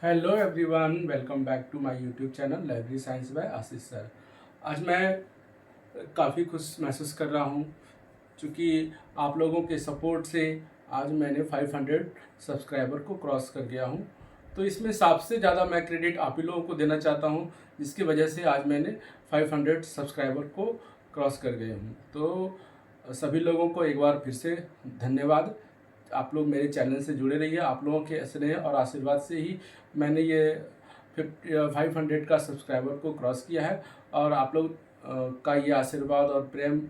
Hello everyone, welcome back to my YouTube channel library science by Ashish sir. आज मैं काफ़ी खुश महसूस कर रहा हूँ क्योंकि आप लोगों के सपोर्ट से आज मैंने 500 सब्सक्राइबर को क्रॉस कर गया हूँ। तो इसमें सबसे ज़्यादा मैं क्रेडिट आप ही लोगों को देना चाहता हूँ, जिसकी वजह से आज मैंने 500 सब्सक्राइबर को क्रॉस कर गए हूँ। तो सभी लोगों को एक बार फिर से धन्यवाद। आप लोग मेरे चैनल से जुड़े रहिए। आप लोगों के स्नेह और आशीर्वाद से ही मैंने ये 500 का सब्सक्राइबर को क्रॉस किया है, और आप लोग का ये आशीर्वाद और प्रेम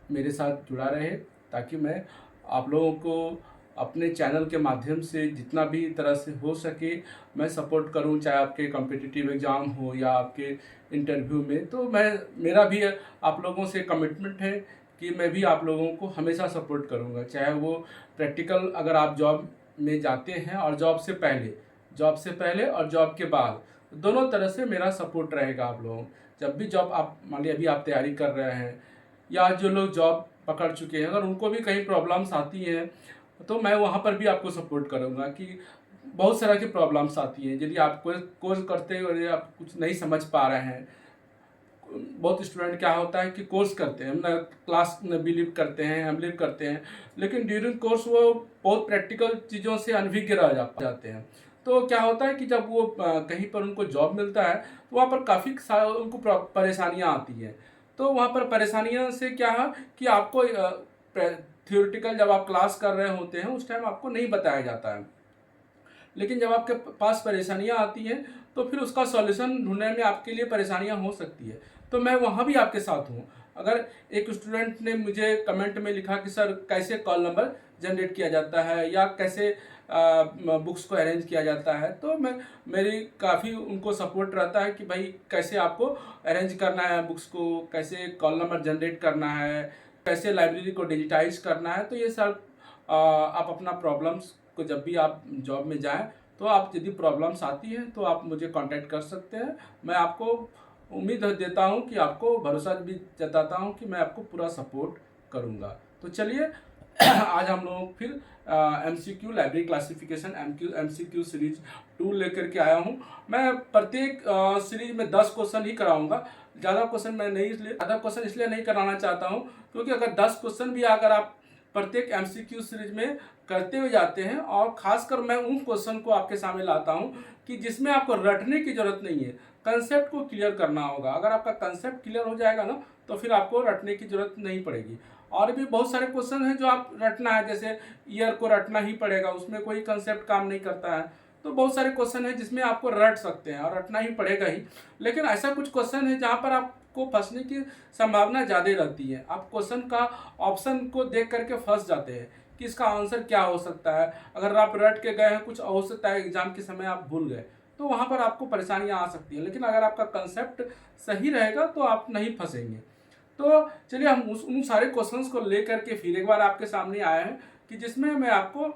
मेरे साथ जुड़ा रहे, ताकि मैं आप लोगों को अपने चैनल के माध्यम से जितना भी तरह से हो सके मैं सपोर्ट करूं, चाहे आपके कॉम्पिटिटिव एग्ज़ाम हो या आपके इंटरव्यू में। तो मेरा भी आप लोगों से कमिटमेंट है कि मैं भी आप लोगों को हमेशा सपोर्ट करूंगा, चाहे वो प्रैक्टिकल अगर आप जॉब में जाते हैं और जॉब से पहले और जॉब के बाद, दोनों तरह से मेरा सपोर्ट रहेगा आप लोगों। जब भी जॉब आप मान लीजिए अभी आप तैयारी कर रहे हैं, या जो लोग जॉब पकड़ चुके हैं, अगर उनको भी कहीं प्रॉब्लम्स आती हैं तो मैं वहाँ पर भी आपको सपोर्ट करूँगा कि बहुत सारा की प्रॉब्लम्स आती हैं। यदि आप कोई कोर्स करते हो और आप कुछ नहीं समझ पा रहे हैं, बहुत स्टूडेंट क्या होता है कि कोर्स करते हैं, ना क्लास में बिलीव करते हैं, हम बिलीव करते हैं, लेकिन ड्यूरिंग कोर्स वो बहुत प्रैक्टिकल चीज़ों से अनभिज्ञ रह जाते हैं। तो क्या होता है कि जब वो कहीं पर उनको जॉब मिलता है तो वहाँ पर काफ़ी उनको परेशानियाँ आती हैं। तो वहाँ पर परेशानियों से क्या है कि आपको थियोरिटिकल जब आप क्लास कर रहे होते हैं उस टाइम आपको नहीं बताया जाता है, लेकिन जब आपके पास परेशानियाँ आती हैं तो फिर उसका सॉल्यूशन ढूंढने में आपके लिए परेशानियाँ हो सकती है। तो मैं वहाँ भी आपके साथ हूँ। अगर एक स्टूडेंट ने मुझे कमेंट में लिखा कि सर कैसे कॉल नंबर जनरेट किया जाता है या कैसे बुक्स को अरेंज किया जाता है, तो मेरी काफ़ी उनको सपोर्ट रहता है कि भाई कैसे आपको अरेंज करना है बुक्स को, कैसे कॉल नंबर जनरेट करना है, कैसे लाइब्रेरी को डिजिटाइज करना है। तो ये सब आप अपना प्रॉब्लम्स को जब भी आप जॉब में जाएं तो आप यदि प्रॉब्लम्स आती हैं तो आप मुझे कांटेक्ट कर सकते हैं। मैं आपको उम्मीद देता हूं कि आपको भरोसा भी जताता हूं कि मैं आपको पूरा सपोर्ट करूंगा। तो चलिए आज हम लोग फिर MCQ library classification MCQ series 2 लेकर के आया हूं। मैं प्रत्येक सीरीज में 10 क्वेश्चन ही कराऊंगा। ज़्यादा क्वेश्चन इसलिए नहीं कराना चाहता हूं क्योंकि अगर 10 क्वेश्चन भी अगर आप प्रत्येक MCQ सीरीज में करते हुए जाते हैं, और खासकर मैं उन क्वेश्चन को आपके सामने लाता हूं कि जिसमें आपको रटने की जरूरत नहीं है, कंसेप्ट को क्लियर करना होगा। अगर आपका कंसेप्ट क्लियर हो जाएगा ना तो फिर आपको रटने की जरूरत नहीं पड़ेगी। और भी बहुत सारे क्वेश्चन हैं जो आप रटना है, जैसे ईयर को रटना ही पड़ेगा, उसमें कोई कंसेप्ट काम नहीं करता है। तो बहुत सारे क्वेश्चन हैं जिसमें आपको रट सकते हैं और रटना ही पड़ेगा ही। लेकिन ऐसा कुछ क्वेश्चन है जहाँ पर आपको फंसने की संभावना ज़्यादा रहती है। आप क्वेश्चन का ऑप्शन को देख करके फंस जाते हैं कि इसका आंसर क्या हो सकता है। अगर आप रट के गए हैं, कुछ हो सकता है एग्जाम के समय आप भूल गए, तो वहाँ पर आपको परेशानियाँ आ सकती हैं। लेकिन अगर आपका कंसेप्ट सही रहेगा तो आप नहीं फंसेंगे। तो चलिए हम उन सारे क्वेश्चंस को लेकर के फिर एक बार आपके सामने आए हैं कि जिसमें मैं आपको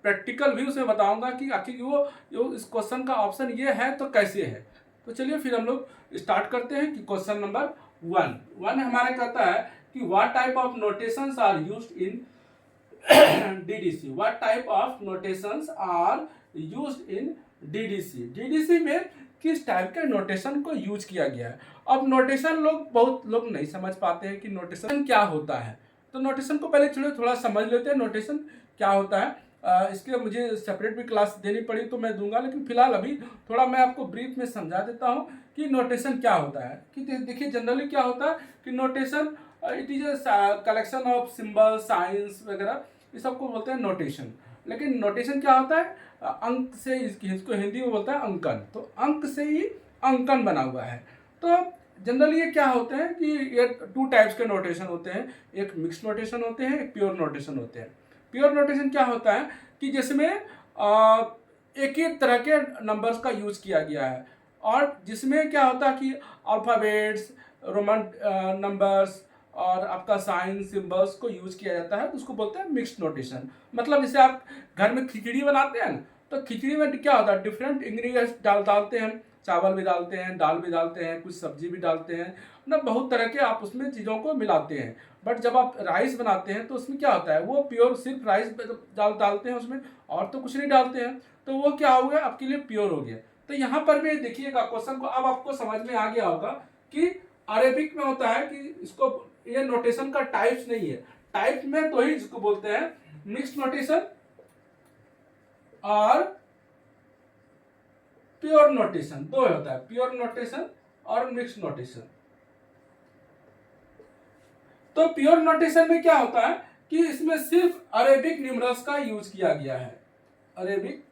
प्रैक्टिकल भी उसमें बताऊंगा कि आखिर वो इस क्वेश्चन का ऑप्शन ये है तो कैसे है। तो चलिए फिर हम लोग स्टार्ट करते हैं कि क्वेश्चन नंबर 1 हमारा कहता है कि what type of notations are used in DDC। What type of notations are used in DDC में किस टाइप के नोटेशन को यूज किया गया है। अब नोटेशन बहुत लोग नहीं समझ पाते हैं कि नोटेशन क्या होता है। तो नोटेशन को पहले थोड़ा समझ लेते हैं नोटेशन क्या होता है। इसके लिए मुझे सेपरेट भी क्लास देनी पड़ी तो मैं दूंगा, लेकिन फिलहाल अभी थोड़ा मैं आपको ब्रीफ में समझा देता हूँ कि नोटेशन क्या होता है। कि देखिए जनरली क्या होता है कि notation it is collection of symbol, science वगैरह, ये सबको बोलते हैं नोटेशन। लेकिन नोटेशन क्या होता है, अंक से, इसको हिंदी में बोलता है अंकन। तो अंक से ही अंकन बना हुआ है। तो जनरली ये क्या होते हैं कि ये 2 टाइप्स के नोटेशन होते हैं। एक मिक्स नोटेशन होते हैं, एक प्योर नोटेशन होते हैं। प्योर नोटेशन क्या होता है कि जिसमें एक एक तरह के नंबर्स का यूज किया गया है, और जिसमें क्या होता है कि अल्फ़ाबेट्स, रोमन नंबर्स और आपका साइन सिंबल्स को यूज किया जाता है। तो उसको बोलते हैं मिक्स्ड नोटेशन। मतलब जैसे आप घर में खिचड़ी बनाते हैं ना, तो खिचड़ी में क्या होता है, डिफरेंट इंग्रेडिएंट्स डालते हैं, चावल भी डालते हैं, दाल भी डालते हैं, कुछ सब्जी भी डालते हैं ना, बहुत तरह के आप उसमें चीज़ों को मिलाते हैं। बट जब आप राइस बनाते हैं तो उसमें क्या होता है, वो प्योर सिर्फ राइस डालते हैं उसमें, और तो कुछ नहीं डालते हैं, तो वो क्या हो गया, आपके लिए प्योर हो गया। तो यहाँ पर भी देखिएगा क्वेश्चन को, अब आपको समझ में आ गया होगा कि अरेबिक में होता है कि इसको, ये नोटेशन का टाइप्स नहीं है, टाइप में तो ही जिसको बोलते हैं मिक्स नोटेशन और प्योर नोटेशन, दो होता है, प्योर नोटेशन और मिक्स नोटेशन। तो प्योर नोटेशन में क्या होता है कि इसमें सिर्फ अरेबिक न्यूमरल्स का यूज किया गया है, अरेबिक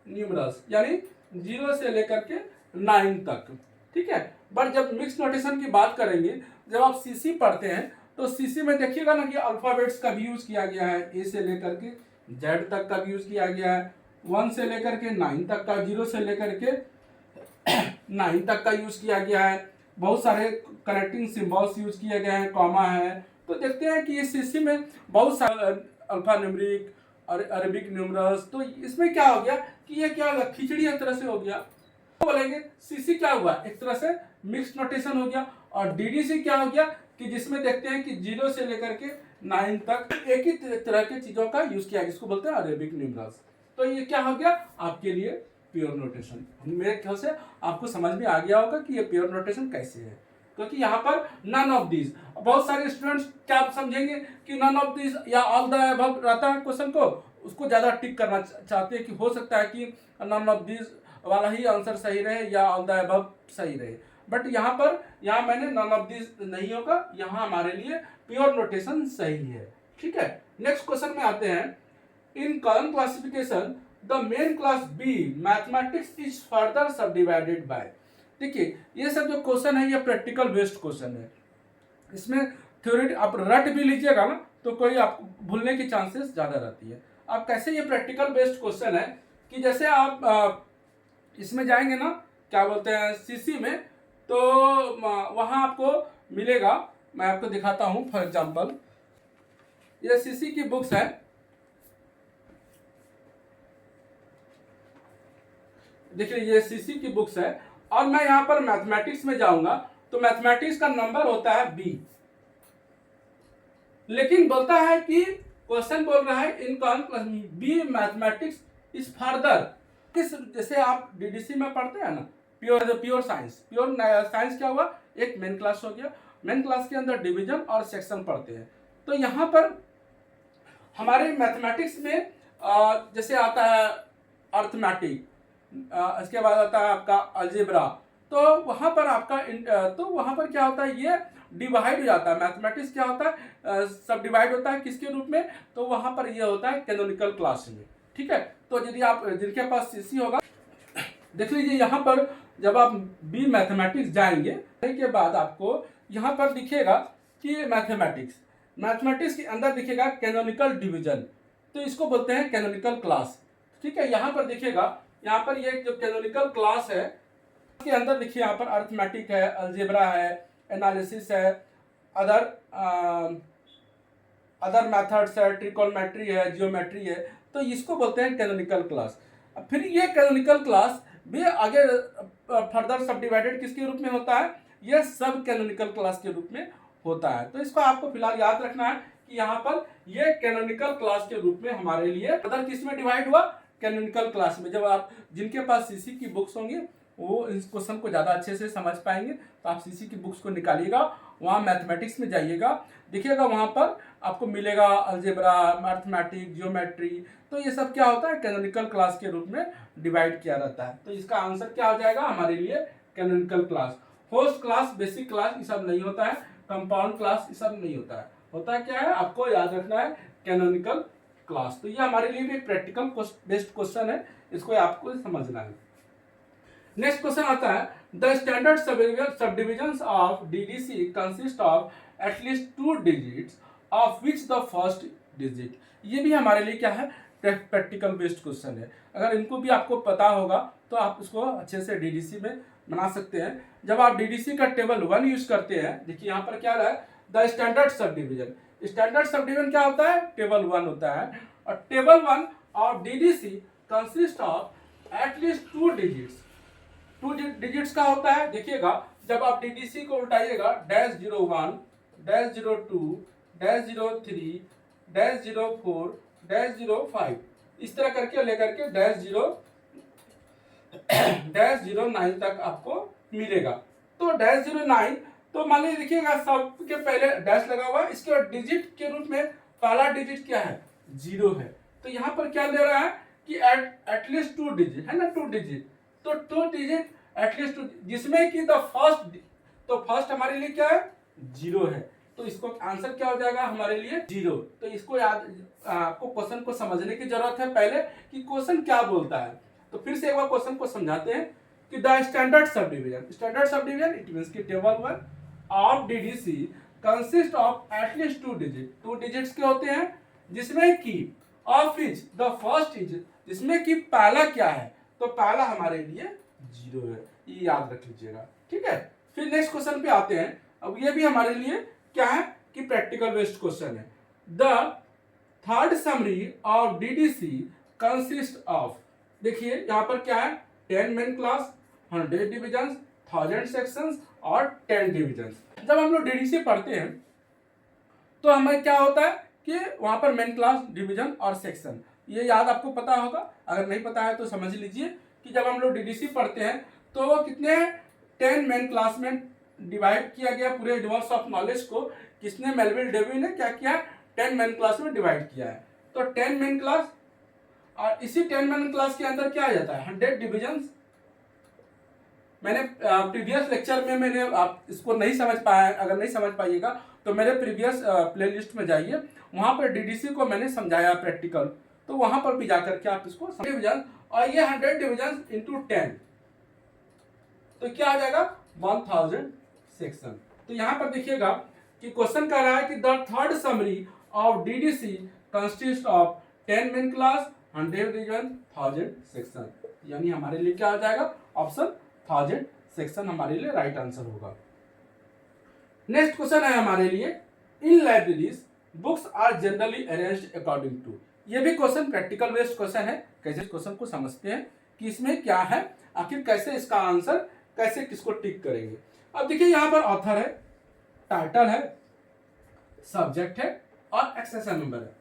न्यूमरल्स यानी 0 से लेकर के 9 तक, ठीक है। बट जब मिक्स नोटेशन की बात करेंगे, जब आप सीसी पढ़ते हैं तो सीसी में देखिएगा ना कि अल्फाबेट्स का भी यूज किया गया है, ए से लेकर के जेड तक का भी यूज किया गया है, 1 से लेकर के 9 तक का, 0 से लेकर के 9 तक का यूज किया गया है, बहुत सारे कनेक्टिंग सिंबल्स यूज किए गए हैं, कॉमा है। तो देखते हैं कि इस सीसी में बहुत सारे अल्फा न्यूमरिक और अरेबिक न्यूमरल्स, तो इसमें क्या हो गया कि ये क्या होगा, खिचड़ी एक तरह से हो गया। तो बोलेंगे सीसी क्या हुआ, एक तरह से मिक्स नोटेशन हो गया। और डीडीसी क्या हो गया कि जिसमें देखते हैं कि 0 से लेकर के 9 तक एक ही तरह के चीजों का यूज किया, जिसको बोलते हैं अरेबिक न्यूमरल्स। तो ये क्या हो गया आपके लिए प्योर नोटेशन। मेरे ख्याल से आपको समझ में आ गया होगा कि ये प्योर नोटेशन कैसे है, क्योंकि यहाँ पर नन ऑफ दिस, बहुत सारे स्टूडेंट्स क्या समझेंगे कि नन ऑफ दिस या ऑल द अबव रहता है क्वेश्चन को, उसको ज्यादा टिक करना चाहते हैं कि हो सकता है कि नन ऑफ दिस वाला ही आंसर सही रहे या ऑल द अबव सही रहे। बट यहाँ मैंने नन ऑफ दिस नहीं होगा, यहाँ हमारे लिए प्योर नोटेशन सही है, ठीक है। नेक्स्ट क्वेश्चन में आते हैं, in colon classification the main class B mathematics is further subdivided by. देखिए ये सब जो क्वेश्चन है ये प्रैक्टिकल बेस्ड क्वेश्चन है, इसमें थ्योरी आप रट भी लीजिएगा ना तो कोई आपको भूलने की चांसेस ज्यादा रहती है। अब कैसे ये प्रैक्टिकल बेस्ड क्वेश्चन है कि जैसे आप इसमें जाएंगे ना, क्या बोलते हैं सीसी में, तो वहां आपको मिलेगा, मैं आपको दिखाता हूं। फॉर एग्जांपल ये सीसी की बुक्स है, देखिए ये सीसी की बुक्स है, और मैं यहां पर मैथमेटिक्स में जाऊंगा तो मैथमेटिक्स का नंबर होता है बी, लेकिन बोलता है कि क्वेश्चन बोल रहा है in B mathematics is further, किस, जैसे आप डीडीसी में पढ़ते हैं ना प्योर साइंस, प्योर साइंस क्या हुआ, एक मेन क्लास हो गया, मेन क्लास के अंदर डिवीजन और सेक्शन पढ़ते हैं। तो यहाँ पर हमारे मैथमेटिक्स में जैसे आता है अर्थमेटिक, इसके बाद आता है आपका अलजेब्रा, तो वहां पर आपका तो वहां पर क्या होता है, ये डिवाइड हो जाता है। मैथमेटिक्स क्या होता है, सब डिवाइड होता है किसके रूप में, तो वहां पर ये होता है कैनोनिकल क्लास में, ठीक है। तो यदि आप जिनके पास सीसी होगा, देख लीजिए यहाँ पर जब आप बी मैथमेटिक्स जाएंगे के बाद आपको यहाँ पर दिखेगा कि मैथमेटिक्स के अंदर दिखेगा कैनोनिकल डिवीजन, तो इसको बोलते हैं कैनोनिकल क्लास, ठीक है। यहाँ पर दिखेगा, यहाँ पर ये जो कैनोनिकल क्लास है के अंदर देखिए यहाँ पर अर्थमेटिक है, अलजेब्रा है, एनालिसिस है, अदर मेथड्स है, ट्रिकोनोमेट्री है, जियोमेट्री है, तो इसको बोलते हैं कैनोनिकल क्लास। फिर ये कैनोनिकल क्लास भी आगे फर्दर सब डिवाइडेड किसके रूप में होता है, ये सब कैनोनिकल क्लास के रूप में होता है। तो इसको आपको फिलहाल याद रखना है कि यहाँ पर ये कैनोनिकल क्लास के रूप में हमारे लिए फर्दर किस में डिवाइड हुआ, कैनोनिकल क्लास में। जब आप जिनके पास सीसी की बुक्स होंगी वो इस क्वेश्चन को ज़्यादा अच्छे से समझ पाएंगे, तो आप सीसी की बुक्स को निकालिएगा, वहाँ मैथमेटिक्स में जाइएगा, देखिएगा वहाँ पर आपको मिलेगा अलजेब्रा, मैथमेटिक, जियोमेट्री, तो ये सब क्या होता है कैनोनिकल क्लास के रूप में डिवाइड किया रहता है। तो इसका आंसर क्या हो जाएगा हमारे लिए, canonical class. Host class, basic class ये सब नहीं होता है, कंपाउंड क्लास ये सब नहीं होता है, होता है क्या है, आपको याद रखना है कैनोनिकल क्लास। तो ये हमारे लिए भी प्रैक्टिकल बेस्ड क्वेश्चन है, इसको आपको समझना है। नेक्स्ट क्वेश्चन आता है, the standard subdivisions of DDC consist of at least 2 digits of which the first digit. ये भी हमारे लिए क्या है, प्रैक्टिकल बेस्ड क्वेश्चन है। अगर इनको भी आपको पता होगा तो आप उसको अच्छे से डीडीसी में बना सकते हैं। जब आप डीडीसी का टेबल 1 यूज करते हैं, देखिए यहाँ पर क्या है, the standard sub division, standard sub division क्या होता है, टेबल 1 होता है, और table 1 of DDC consist of at least 2 digits, two digits का होता है, देखिएगा जब आप डीडीसी को उल्टाइएगा, -01, -02, -03, -04, -05, इस तरह करके लेकर के -09 तक आपको मिलेगा। तो -09, तो मान लीजिए देखिएगा सबके पहले डैश लगा हुआ है, इसके बाद डिजिट के रूप में पहला डिजिट क्या है, 0 है। तो यहाँ पर क्या ले रहा है कि एटलीस्ट 2 डिजिट है ना, 2 डिजिट, तो 2 डिजिट एटलीस्ट 2, जिसमें कि द फर्स्ट, तो फर्स्ट हमारे लिए क्या है, 0 है। तो इसको आंसर क्या हो जाएगा हमारे लिए, 0। तो इसको याद, आपको क्वेश्चन को समझने की जरूरत है पहले कि क्वेश्चन क्या बोलता है। तो फिर से एक बार क्वेश्चन को समझाते हैं कि the standard subdivision it means कि table 1 of DDC consist of at least 2 digit, 2 digits के होते हैं, जिसमें कि of which the first is, जिसमें कि पहला क्या है, तो पहला हमारे लिए 0 है, ये याद रख लीजिएगा, ठीक है। फिर नेक्स्ट क्वेश्चन पे आते हैं। अब ये भी हमारे लिए क्या है कि प्रैक्टिकल बेस्ड क्वेश्चन है। The third summary of DDC consist of, देखिए यहाँ पर क्या है, 10 मेन क्लास, 100 डिविजन, 1000 सेक्शंस और 10 डिविजन। जब हम लोग डीडीसी पढ़ते हैं तो हमें क्या होता है कि वहां पर मेन क्लास, डिवीजन और सेक्शन, ये याद आपको पता होगा, अगर नहीं पता है तो समझ लीजिए कि जब हम लोग डीडीसी पढ़ते हैं तो वो कितने 10 मेन क्लास में डिवाइड किया गया, पूरे यूनिवर्स ऑफ नॉलेज को किसने, मेलविल डेवी ने क्या किया, 10 मेन क्लास में डिवाइड किया है। तो 10 मेन क्लास, और इसी 10 मेन क्लास के अंदर क्या आ जाता है, 100 डिविजन। मैंने प्रीवियस लेक्चर में मैंने, आप इसको नहीं समझ पाए, अगर नहीं समझ पाइएगा तो मेरे प्रीवियस प्लेलिस्ट में जाइए, वहां पर डीडीसी को मैंने समझाया प्रैक्टिकल, तो वहां पर भी जाकर के आप इसको डिवीजन, और ये 100 डिविजन इंटू 10, तो क्या आ जाएगा 1000 सेक्शन। तो यहाँ पर देखिएगा कि क्वेश्चन कह रहा है कि the third summary of DDC consist of 10 main class, 100 division, 1000 section, यानी हमारे लिए क्या आ जाएगा, ऑप्शन 1000 सेक्शन हमारे लिए राइट आंसर होगा। नेक्स्ट क्वेश्चन है हमारे लिए, in libraries books are generally arranged according to, ये भी क्वेश्चन प्रैक्टिकल बेस्ड क्वेश्चन है। कैसे क्वेश्चन को समझते हैं कि इसमें क्या है, आखिर कैसे इसका आंसर, कैसे किसको टिक करेंगे। अब देखिए यहाँ पर ऑथर है, टाइटल है, सब्जेक्ट है और एक्सेशन नंबर है।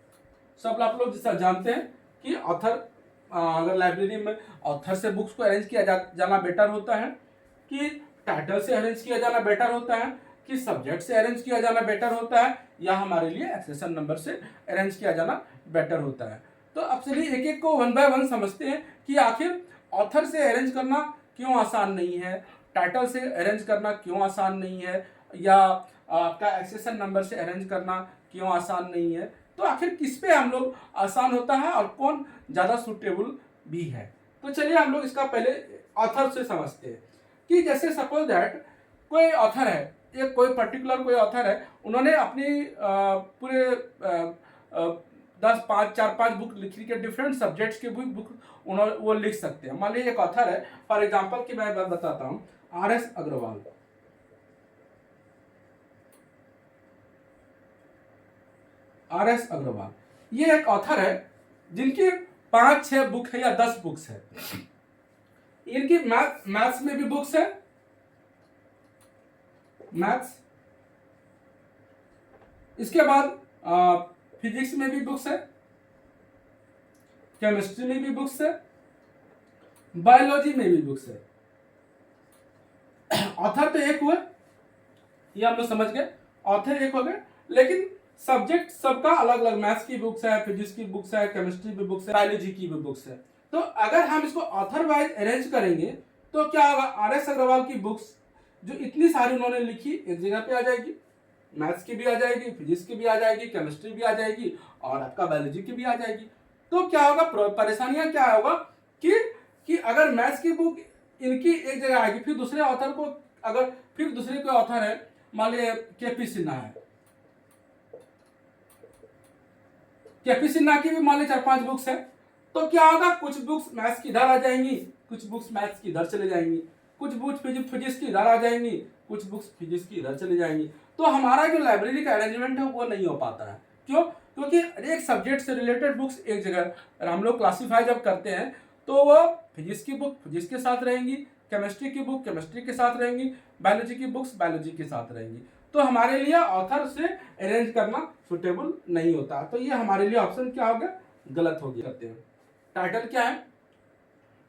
सब आप लोग जैसा जानते हैं कि ऑथर, अगर लाइब्रेरी में ऑथर से बुक्स को अरेंज किया जाना बेटर होता है, कि टाइटल से अरेंज किया जाना बेटर होता है, कि सब्जेक्ट से अरेंज किया जाना बेटर होता है, या हमारे लिए एक्सेशन नंबर से अरेंज किया जाना बेटर होता है। तो अब चलिए एक एक को 1 बाय 1 समझते हैं कि आखिर ऑथर से अरेंज करना क्यों आसान नहीं है, टाइटल से अरेंज करना क्यों आसान नहीं है, या आपका एक्सेशन नंबर से अरेंज करना क्यों आसान नहीं है। तो आखिर किस पे हम लोग आसान होता है और कौन ज़्यादा सूटेबल भी है। तो चलिए हम लोग इसका पहले ऑथर से समझते हैं कि जैसे सपोज दैट कोई ऑथर है, एक कोई पर्टिकुलर कोई ऑथर है, उन्होंने अपनी पूरे 4-5 बुक लिखी के डिफरेंट सब्जेक्ट्स के बुक उन्होंने वो लिख सकते हैं। मान लीजिए एक ऑथर है, फॉर एग्जांपल कि मैं बताता हूँ, आर.एस. अग्रवाल। आर.एस. अग्रवाल ये एक ऑथर है जिनकी 5-6 बुक है या 10 बुक्स है। इनकी मैथ्स में भी बुक्स है, मैथ्स, इसके बाद फिजिक्स में भी बुक्स है, केमिस्ट्री में भी बुक्स है, बायोलॉजी में भी बुक्स है। ऑथर तो एक हुए, ये हम लोग समझ गए, ऑथर एक हो गए, लेकिन सब्जेक्ट सबका अलग अलग, मैथ्स की बुक्स है, फिजिक्स की बुक्स है, केमिस्ट्री की बुक्स है, बायोलॉजी की भी बुक्स है। तो अगर हम इसको ऑथर वाइज अरेंज करेंगे तो क्या होगा, आर.एस. अग्रवाल की बुक्स जो इतनी सारी उन्होंने लिखी एक जगह पे आ जाएगी, मैथ्स की भी आ जाएगी, फिजिक्स की भी आ जाएगी, केमिस्ट्री भी आ जाएगी और आपका बायोलॉजी की भी आ जाएगी। तो क्या होगा, परेशानियां क्या होगा कि अगर मैथ्स की बुक इनकी एक जगह आएगी, फिर दूसरे ऑथर को, अगर फिर दूसरे कोई ऑथर है, मान लीजिए के.पी. सिन्हा है, के.पी. सिन्हा की भी मान लीजिए 4-5 बुक्स है, तो क्या होगा, कुछ बुक्स मैथ्स की इधर आ जाएंगी, कुछ बुक्स मैथ्स की इधर चले जाएंगी, कुछ बुक्स फिजिक्स की इधर आ जाएंगी, कुछ बुक्स फिजिक्स की इधर चली जाएंगी। तो हमारा जो लाइब्रेरी का अरेंजमेंट है वो नहीं हो पाता है। क्यों? क्योंकि एक सब्जेक्ट से रिलेटेड बुक्स एक जगह हम लोग क्लासीफाई जब करते हैं तो वो फिजिक्स की बुक फिजिक्स के साथ रहेंगी, केमिस्ट्री की बुक केमिस्ट्री के साथ रहेंगी, बायोलॉजी की बुक्स बायोलॉजी के साथ रहेंगी। तो हमारे लिए ऑथर से अरेंज करना सुटेबल नहीं होता। तो ये हमारे लिए ऑप्शन क्या हो गया, गलत हो गया। करते हैं टाइटल क्या है,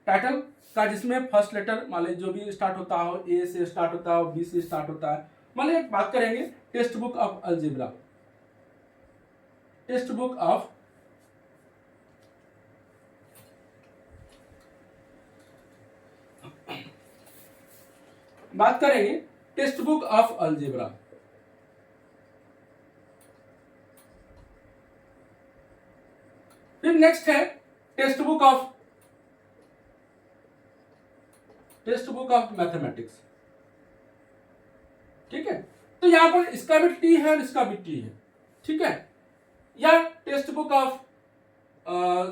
टाइटल का जिसमें फर्स्ट लेटर मान लीजिए जो भी स्टार्ट होता हो, ए से स्टार्ट होता हो, बी से स्टार्ट होता है। मान लीजिए बात करेंगे text book of algebra, text book of बात करेंगे टेक्स्ट बुक ऑफ अलजेब्रा। फिर नेक्स्ट है टेक्स्ट बुक ऑफ मैथमेटिक्स। ठीक है, तो यहां पर इसका भी टी है और इसका भी टी है। ठीक है, या टेक्स्ट बुक ऑफ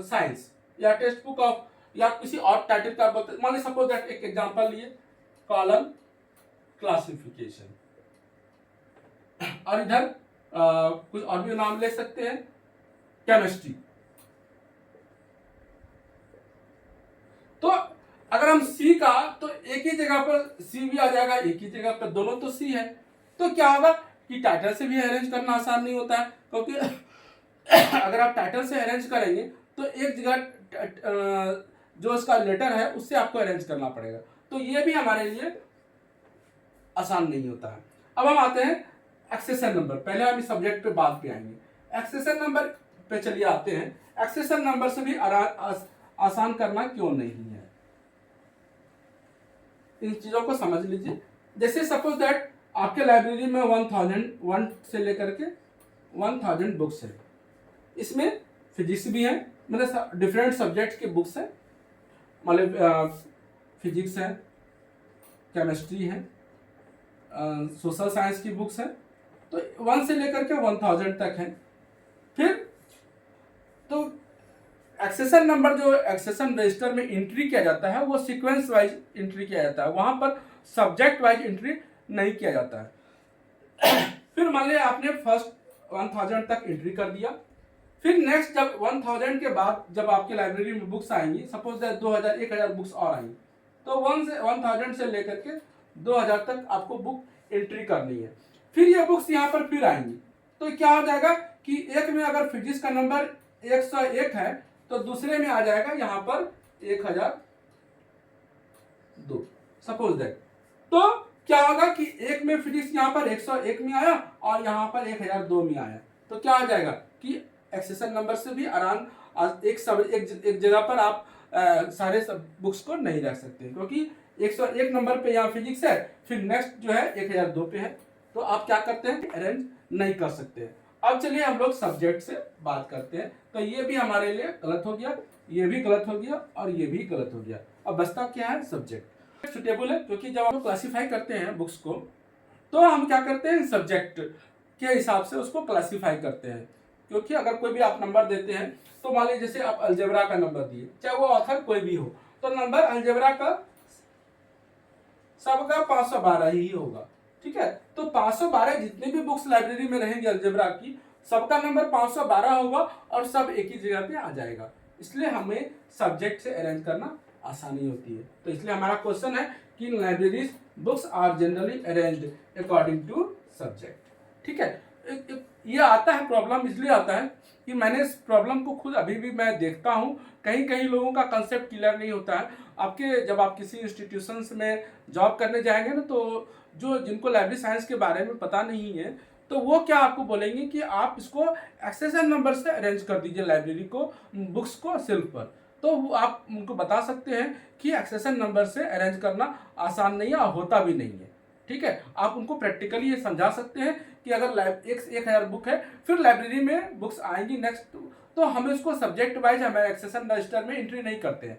साइंस या टेक्स्ट बुक ऑफ या किसी और टाइटल का मान लीजिए सपोज दैट एक एग्जांपल लिए कॉलम क्लासिफिकेशन, और इधर कुछ और भी नाम ले सकते हैं केमिस्ट्री। तो अगर हम सी का तो एक ही जगह पर सी भी आ जाएगा, एक ही जगह पर दोनों तो सी है। तो क्या होगा कि टाइटल से भी अरेंज करना आसान नहीं होता है, क्योंकि अगर आप टाइटल से अरेंज करेंगे तो एक जगह जो उसका लेटर है उससे आपको अरेंज करना पड़ेगा। तो ये भी हमारे लिए आसान नहीं होता है। अब हम आते हैं एक्सेशन नंबर। पहले हम इस सब्जेक्ट पे बात पे आएंगे। एक्सेशन नंबर पे चलिए आते हैं। एक्सेशन नंबर से भी आसान करना क्यों नहीं है, इन चीजों को समझ लीजिए। जैसे सपोज दैट आपके लाइब्रेरी में 1001 से लेकर के 1000 बुक्स है। इसमें फिजिक्स भी है, मतलब डिफरेंट सब्जेक्ट के बुक्स है, मतलब फिजिक्स है, केमिस्ट्री है, सोशल साइंस की बुक्स है। तो 1 से लेकर के 1000 तक है। फिर तो एक्सेशन नंबर जो एक्सेशन रजिस्टर में एंट्री किया जाता है वो सीक्वेंस वाइज एंट्री किया जाता है, वहां पर सब्जेक्ट वाइज एंट्री नहीं किया जाता है। फिर मान लिया आपने फर्स्ट 1000 तक एंट्री कर दिया। फिर नेक्स्ट जब 1000 के बाद जब आपकी लाइब्रेरी में बुक्स आएंगी, सपोज दैट 2000 1000 बुक्स और आएंगी, तो 1000 से लेकर के 2000 तक आपको बुक एंट्री करनी है। फिर ये बुक्स यहाँ पर फिर आएंगी। तो क्या हो जाएगा कि एक में अगर फिजिक्स का नंबर 101 है तो दूसरे में आ जाएगा यहाँ पर 1002 सपोज दैट। तो क्या होगा कि एक में फिजिक्स यहाँ पर 101 में आया और यहाँ पर 1002 में आया। तो क्या आ जाएगा कि एक्सेशन नंबर से भी आराम एक जगह पर आप सारे सब बुक्स को नहीं रख सकते, क्योंकि 101 नंबर पे यहाँ फिजिक्स है, फिर नेक्स्ट जो है 1002 पे है। तो आप क्या करते हैं, अरेंज नहीं कर सकते। अब चलिए हम लोग सब्जेक्ट से बात करते हैं। तो ये भी हमारे लिए गलत हो गया, ये भी गलत हो गया और ये भी गलत हो गया। अब बचता क्या है, सब्जेक्ट। सुटेबल है, क्योंकि जब हम क्लासीफाई करते हैं बुक्स को तो हम क्या करते हैं, सब्जेक्ट के हिसाब से उसको क्लासीफाई करते हैं। क्योंकि अगर कोई भी आप नंबर देते हैं तो मान लीजिए जैसे आप अलजेब्रा का नंबर दिए, चाहे वो ऑथर कोई भी हो, तो नंबर अलजेब्रा का सबका 512 ही होगा। ठीक है, तो 512 जितनी भी बुक्स लाइब्रेरी में रहेंगी अलजेब्रा की, सबका नंबर 512 होगा और सब एक ही जगह पे आ जाएगा। इसलिए हमें सब्जेक्ट से अरेंज करना आसानी होती है। तो इसलिए हमारा क्वेश्चन है कि libraries books are generally arranged according to subject. ठीक है, ये आता है प्रॉब्लम, इसलिए आता है कि मैंने इस प्रॉब्लम को खुद अभी भी मैं देखता हूँ, कहीं कहीं लोगों का कंसेप्ट क्लियर नहीं होता है। आपके जब आप किसी इंस्टीट्यूशंस में जॉब करने जाएंगे ना, तो जो जिनको लाइब्रेरी साइंस के बारे में पता नहीं है, तो वो क्या आपको बोलेंगे कि आप इसको एक्सेशन नंबर से अरेंज कर दीजिए लाइब्रेरी को, बुक्स को शेल्फ पर। तो वो आप उनको बता सकते हैं कि एक्सेशन नंबर से अरेंज करना आसान नहीं है और होता भी नहीं है। ठीक है, आप उनको प्रैक्टिकली ये समझा सकते हैं कि अगर 1000 बुक है, फिर लाइब्रेरी में बुक्स आएंगी नेक्स्ट, तो हम इसको सब्जेक्ट वाइज हमारे एक्सेशन रजिस्टर में एंट्री नहीं करते हैं।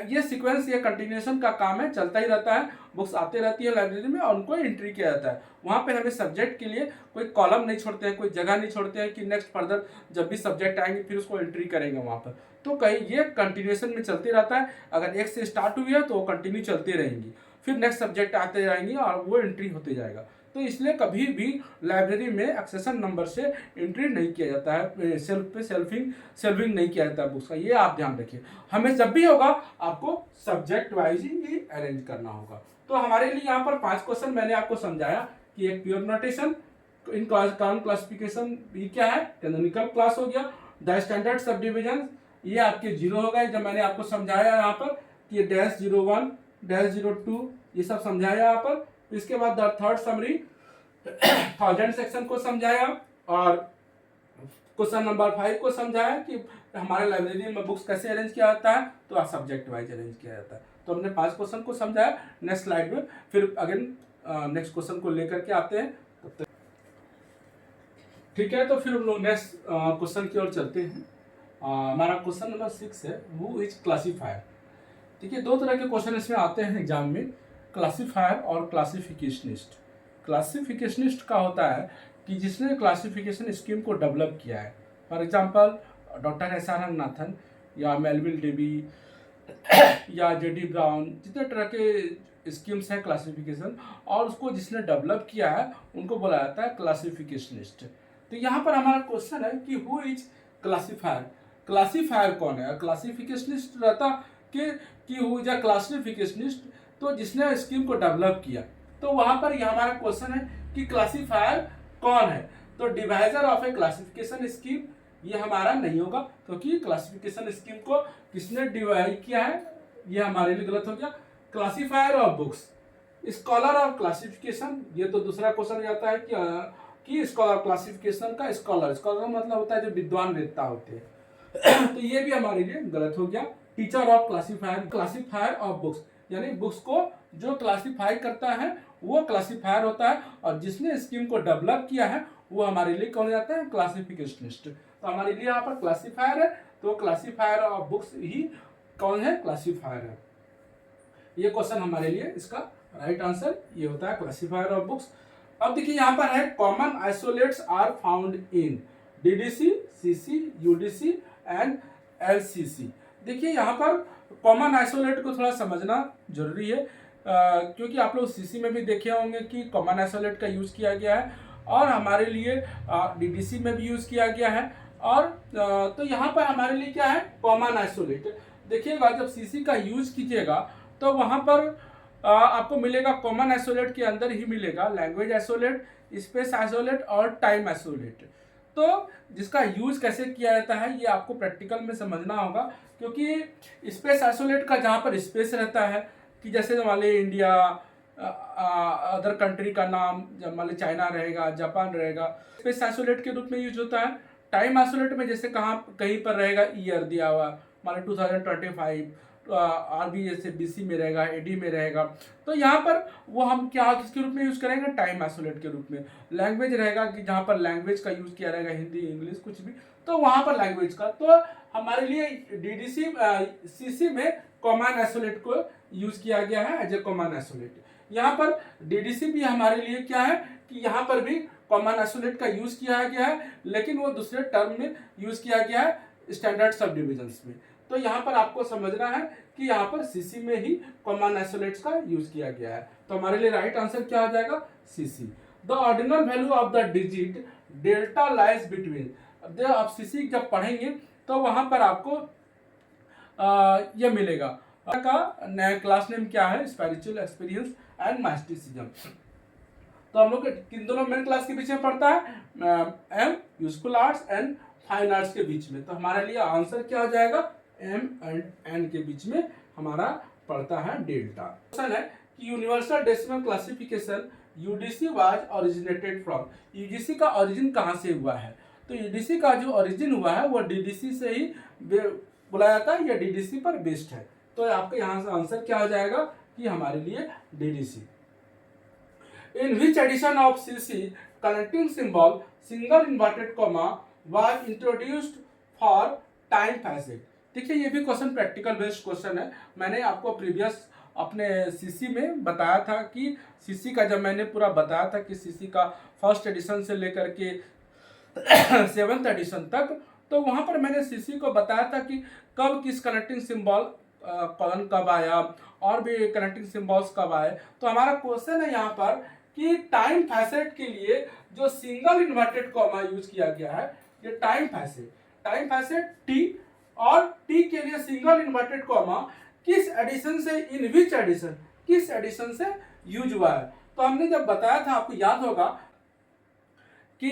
ये सीक्वेंस, ये कंटिन्यूएशन का काम है, चलता ही रहता है। बुक्स आते रहती है लाइब्रेरी में और उनको एंट्री किया जाता है। वहाँ पे हमें सब्जेक्ट के लिए कोई कॉलम नहीं छोड़ते हैं, कोई जगह नहीं छोड़ते हैं कि नेक्स्ट फर्दर जब भी सब्जेक्ट आएंगे फिर उसको एंट्री करेंगे वहाँ पर। तो कहीं ये कंटिन्यूएशन में चलते रहता है। अगर एक से स्टार्ट हुई है तो वो कंटिन्यू चलती रहेंगी, फिर नेक्स्ट सब्जेक्ट आते जाएंगी और वो एंट्री होते जाएगा। तो इसलिए कभी भी लाइब्रेरी में एक्सेशन नंबर से एंट्री नहीं किया जाता है, सेल्विंग नहीं किया जाता है बुक्स का, ये आप ध्यान रखिए। हमें जब भी होगा आपको सब्जेक्ट वाइज ही अरेंज करना होगा। तो हमारे लिए यहाँ पर 5 क्वेश्चन मैंने आपको समझाया कि एक प्योर नोटेशन, इन काउंट क्लासिफिकेशन ये क्या है, कैनोनिकल क्लास हो गया, द स्टैंडर्ड सब डिविजन ये आपके 0 हो गए जब मैंने आपको समझाया यहाँ पर कि -01 -02 ये सब समझाया यहाँ पर। इसके बाद द थर्ड समरी 1000 सेक्शन को समझाया और क्वेश्चन नंबर 5 को समझाया कि हमारे लाइब्रेरी में बुक्स कैसे अरेंज किया जाता है, तो सब्जेक्ट वाइज अरेंज किया जाता है। तो हमने 5 क्वेश्चन को समझाया। नेक्स्ट स्लाइड में फिर अगेन नेक्स्ट क्वेश्चन को लेकर के आते हैं। ठीक है, तो फिर हम लोग नेक्स्ट क्वेश्चन की ओर चलते हैं। हमारा क्वेश्चन नंबर 6 है, हु इज क्लासीफायर। देखिए 2 तरह के क्वेश्चन इसमें आते हैं एग्जाम में, क्लासीफायर और क्लासिफिकेशनिस्ट। क्लासिफिकेशनिस्ट का होता है कि जिसने क्लासिफिकेशन स्कीम को डेवलप किया है, for example doctor SR. Ranganathan या मेलविल डेवी या जे.डी. ब्राउन, जितने तरह के स्कीम्स हैं क्लासिफिकेशन, और उसको जिसने डेवलप किया है उनको बोला जाता है क्लासिफिकेशनिस्ट। तो यहाँ पर हमारा क्वेश्चन है कि हु इज क्लासीफायर। क्लासीफायर कौन है? क्लासिफिकेशनिस्ट रहता कि हु इज अ क्लासिफिकेशनिस्ट, तो जिसने स्कीम को डेवलप किया। तो वहां पर यह हमारा क्वेश्चन है कि क्लासीफायर कौन है। तो divisor of A classification scheme ये हमारा नहीं होगा, क्योंकि क्लासिफिकेशन स्कीम को किसने डिवाइड किया है ये हमारे लिए गलत हो गया। Classifier of books, scholar of classification, ये तो दूसरा क्वेश्चन जाता है कि स्कॉलर क्लासिफिकेशन का स्कॉलर मतलब होता है जो विद्वान वेत्ता होते हैं तो ये भी हमारे लिए गलत हो गया। Teacher of classifier of books, यानी बुक्स को जो क्लासीफाई करता है वो क्लासीफायर होता है, और जिसने स्कीम को डेवलप किया है वो हमारे लिए कौन जाता है? क्लासिफिकेशनिस्ट। तो हमारे लिए यहाँ पर क्लासीफायर है, तो क्लासीफायर ऑफ बुक्स ही कौन है? क्लासीफायर है। ये क्वेश्चन हमारे लिए इसका राइट आंसर ये होता है क्लासीफायर ऑफ बुक्स। अब देखिए यहाँ पर है common isolates are found in DDC, CC, UDC and LCC. देखिए यहाँ पर कॉमन आइसोलेट को थोड़ा समझना जरूरी है, क्योंकि आप लोग सीसी में भी देखे होंगे कि कॉमन आइसोलेट का यूज़ किया गया है, और हमारे लिए डीडीसी में भी यूज़ किया गया है। और तो यहाँ पर हमारे लिए क्या है? Common isolate. देखिएगा जब सीसी का यूज़ कीजिएगा तो वहाँ पर आपको मिलेगा कॉमन आइसोलेट के अंदर ही मिलेगा लैंग्वेज आइसोलेट, स्पेस आइसोलेट और टाइम आइसोलेट। तो जिसका यूज कैसे किया जाता है ये आपको प्रैक्टिकल में समझना होगा, क्योंकि स्पेस आइसोलेट का जहाँ पर स्पेस रहता है कि जैसे मान लीजिए इंडिया, अदर कंट्री का नाम, जब मान लीजिए चाइना रहेगा, जापान रहेगा, स्पेस आइसोलेट के रूप में यूज होता है। टाइम आइसोलेट में जैसे कहीं पर रहेगा ईयर दिया हुआ, मान लीजिए 2025, आर बी जैसे बीसी में रहेगा, एडी में रहेगा, तो यहाँ पर वो हम क्या किसके रूप में यूज करेंगे? टाइम आइसोलेट के रूप में। लैंग्वेज रहेगा कि जहाँ पर लैंग्वेज का यूज किया रहेगा, हिंदी, इंग्लिश, कुछ भी, तो वहाँ पर लैंग्वेज का। तो हमारे लिए डीडीसी सीसी में कॉमन आइसोलेट को यूज किया गया है एज ए कॉमन आइसोलेट। यहाँ पर डीडीसी भी हमारे लिए क्या है कि यहाँ पर भी कॉमन आइसोलेट का यूज किया गया है, लेकिन वो दूसरे टर्म में यूज किया गया है स्टैंडर्ड सब डिविजन्स में। तो यहाँ पर आपको समझना है कि यहाँ पर सीसी में ही कॉमन आइसोलेट्स का यूज किया गया है। तो हमारे लिए राइट आंसर क्या हो जाएगा? CC. The ordinal value of the digit delta lies between. आप सीसी जब पढ़ेंगे तो वहां पर आपको ये मिलेगा का नया क्लास नेम क्या है? Spiritual experience and mysticism. तो हम लोग किन दोनों मेन क्लास के बीच में पढ़ता है? M useful arts and fine arts के बीच में। तो हमारे लिए आंसर क्या हो जाएगा? एम एंड एन के बीच में हमारा पड़ता है डेल्टा। क्वेश्चन है कि universal decimal classification UDC was originated from. UDC का ओरिजिन कहाँ से हुआ है? तो यूडीसी का जो ओरिजिन हुआ है वो डीडीसी से ही बोला जाता है, या डीडीसी पर बेस्ड है। तो आपका यहाँ से आंसर क्या हो जाएगा कि हमारे लिए DDC. In which edition of CC connecting symbol single inverted comma was introduced for time facet. देखिए ये भी क्वेश्चन प्रैक्टिकल बेस्ड क्वेश्चन है। मैंने आपको प्रीवियस अपने सीसी में बताया था कि सीसी का जब मैंने पूरा बताया था कि सीसी का फर्स्ट एडिशन से लेकर के 7th एडिशन तक, तो वहाँ पर मैंने सीसी को बताया था कि कब किस कनेक्टिंग सिंबल कॉलन कब आया और भी कनेक्टिंग सिंबल्स कब आए। तो हमारा क्वेश्चन है यहाँ पर कि टाइम फैसेट के लिए जो सिंगल इन्वर्टेड कॉमा यूज किया गया है, ये टाइम फैसेट टी, और टी के लिए सिंगल इन्वर्टेड कॉमा किस एडिशन से, इन विच एडिशन, किस एडिशन से यूज हुआ है। तो हमने जब बताया था, आपको याद होगा कि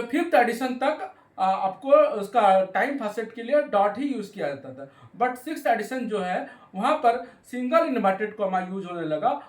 फिफ्थ एडिशन तक आपको उसका टाइम फैसेट के लिए डॉट ही यूज किया जाता था, बट सिक्स एडिशन जो है वहां पर सिंगल इन्वर्टेड कॉमा यूज होने लगा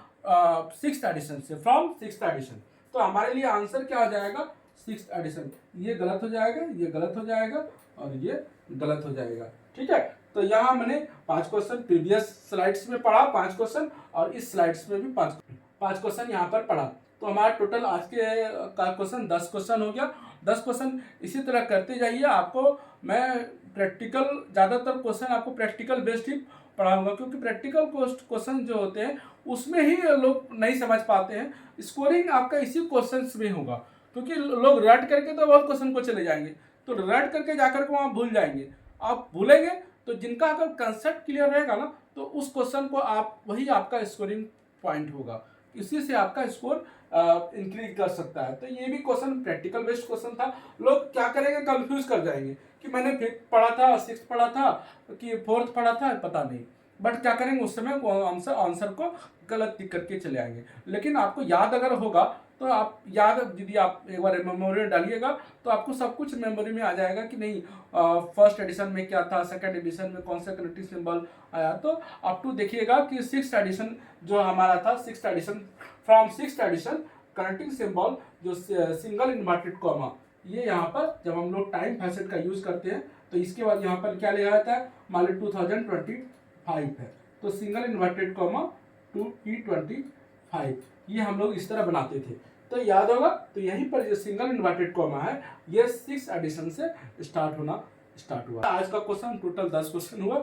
सिक्स एडिशन से, फ्रॉम सिक्स एडिशन। तो हमारे लिए आंसर क्या हो जाएगा, सिक्स एडिशन। ये गलत हो जाएगा, ये गलत हो जाएगा, और ये गलत हो जाएगा। ठीक है, तो यहाँ मैंने 5 क्वेश्चन प्रीवियस स्लाइड्स में पढ़ा, 5 क्वेश्चन, और इस स्लाइड्स में भी 5 क्वेश्चन यहाँ पर पढ़ा। तो हमारा टोटल आज के का क्वेश्चन 10 क्वेश्चन हो गया। 10 क्वेश्चन इसी तरह करते जाइए। आपको मैं प्रैक्टिकल, ज़्यादातर क्वेश्चन आपको प्रैक्टिकल बेस्ड ही पढ़ाऊंगा, क्योंकि प्रैक्टिकल क्वेश्चन जो होते हैं उसमें ही लोग नहीं समझ पाते हैं। स्कोरिंग आपका इसी क्वेश्चन में होगा, क्योंकि लोग रट करके तो बहुत क्वेश्चन को चले जाएंगे, तो रट करके जाकर के वहाँ भूल जाएंगे। आप भूलेंगे तो जिनका अगर कंसेप्ट क्लियर रहेगा ना, तो उस क्वेश्चन को आप, वही आपका स्कोरिंग पॉइंट होगा, इसी से आपका स्कोर इंक्रीज कर सकता है। तो ये भी क्वेश्चन प्रैक्टिकल बेस्ड क्वेश्चन था। लोग क्या करेंगे, कंफ्यूज कर जाएंगे कि मैंने फिफ्थ पढ़ा था, सिक्स्थ पढ़ा था, कि फोर्थ पढ़ा था, पता नहीं। बट क्या करेंगे, उस समय आंसर को गलत टिक करके चले आएंगे। लेकिन आपको याद अगर होगा तो आप याद, यदि आप एक बार मेमोरी में डालिएगा तो आपको सब कुछ मेमोरी में आ जाएगा कि नहीं, फर्स्ट एडिशन में क्या था, सेकंड एडिशन में कौन सा कनेक्टिंग सिंबल आया। तो अप टू देखिएगा कि सिक्स्थ एडिशन जो हमारा था, sixth addition, from sixth addition connecting symbol जो सिंगल इन्वर्टेड कॉमा, ये यहाँ पर जब हम लोग टाइम फैसेट का यूज करते हैं तो इसके बाद यहाँ पर क्या लिखा जाता है, मान लो 2025 है, तो सिंगल इन्वर्टेड कॉमा 2T25, ये हम लोग इस तरह बनाते थे। तो याद होगा, तो यहीं पर जो सिंगल इन्वर्टेड कॉमा है ये सिक्स एडिशन से स्टार्ट हुआ। आज का क्वेश्चन टोटल 10 क्वेश्चन हुआ।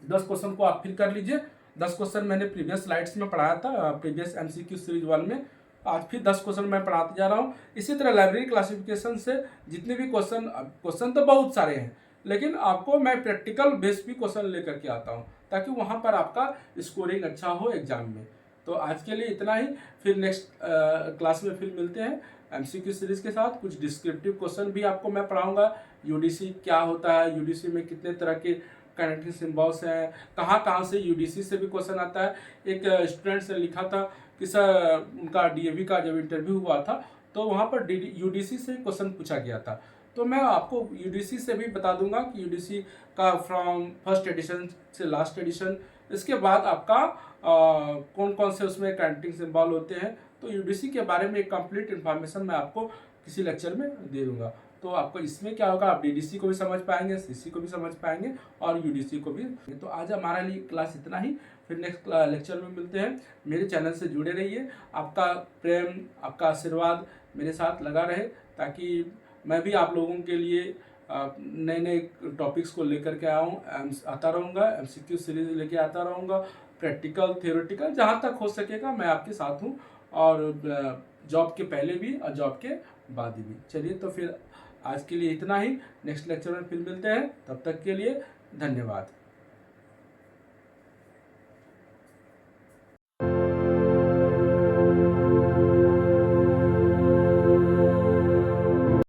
10 क्वेश्चन को आप फिल कर लीजिए। 10 क्वेश्चन मैंने प्रीवियस स्लाइड्स में पढ़ाया था, प्रीवियस MCQ सीरीज 1 में। आज फिर 10 क्वेश्चन मैं पढ़ाते जा रहा हूँ। इसी तरह लाइब्रेरी क्लासिफिकेशन से जितने भी क्वेश्चन तो बहुत सारे हैं, लेकिन आपको मैं प्रैक्टिकल बेस्ड भी क्वेश्चन लेकर के आता हूँ, ताकि वहाँ पर आपका स्कोरिंग अच्छा हो एग्जाम में। तो आज के लिए इतना ही, फिर नेक्स्ट क्लास में फिर मिलते हैं MCQ सीरीज के साथ। कुछ डिस्क्रिप्टिव क्वेश्चन भी आपको मैं पढ़ाऊँगा। UDC क्या होता है, UDC में कितने तरह के कनेक्टिंग सिम्बॉल्स हैं, कहाँ से UDC से भी क्वेश्चन आता है। एक स्टूडेंट्स ने लिखा था कि सर उनका DAV का जब इंटरव्यू हुआ था तो वहाँ पर UDC से क्वेश्चन पूछा गया था। तो मैं आपको UDC से भी बता दूंगा कि UDC का फ्रॉम फर्स्ट एडिशन से लास्ट एडिशन, इसके बाद आपका कौन कौन से उसमें कनेक्टिंग सिम्बॉल होते हैं। तो UDC के बारे में एक कंप्लीट इन्फॉर्मेशन मैं आपको किसी लेक्चर में दे दूंगा। तो आपको इसमें क्या होगा, आप DDC को भी समझ पाएंगे, CC को भी समझ पाएंगे, और UDC को भी। तो आज हमारे लिए क्लास इतना ही, फिर नेक्स्ट लेक्चर में मिलते हैं। मेरे चैनल से जुड़े रहिए। आपका प्रेम, आपका आशीर्वाद मेरे साथ लगा रहे, ताकि मैं भी आप लोगों के लिए नए नए टॉपिक्स को लेकर के आता रहूँगा। MCQ सीरीज लेके आता रहूँगा, प्रैक्टिकल, थियोरेटिकल, जहाँ तक हो सकेगा मैं आपके साथ हूँ, और जॉब के पहले भी और जॉब के बाद भी। चलिए, तो फिर आज के लिए इतना ही। नेक्स्ट लेक्चर में फिर मिलते हैं, तब तक के लिए धन्यवाद।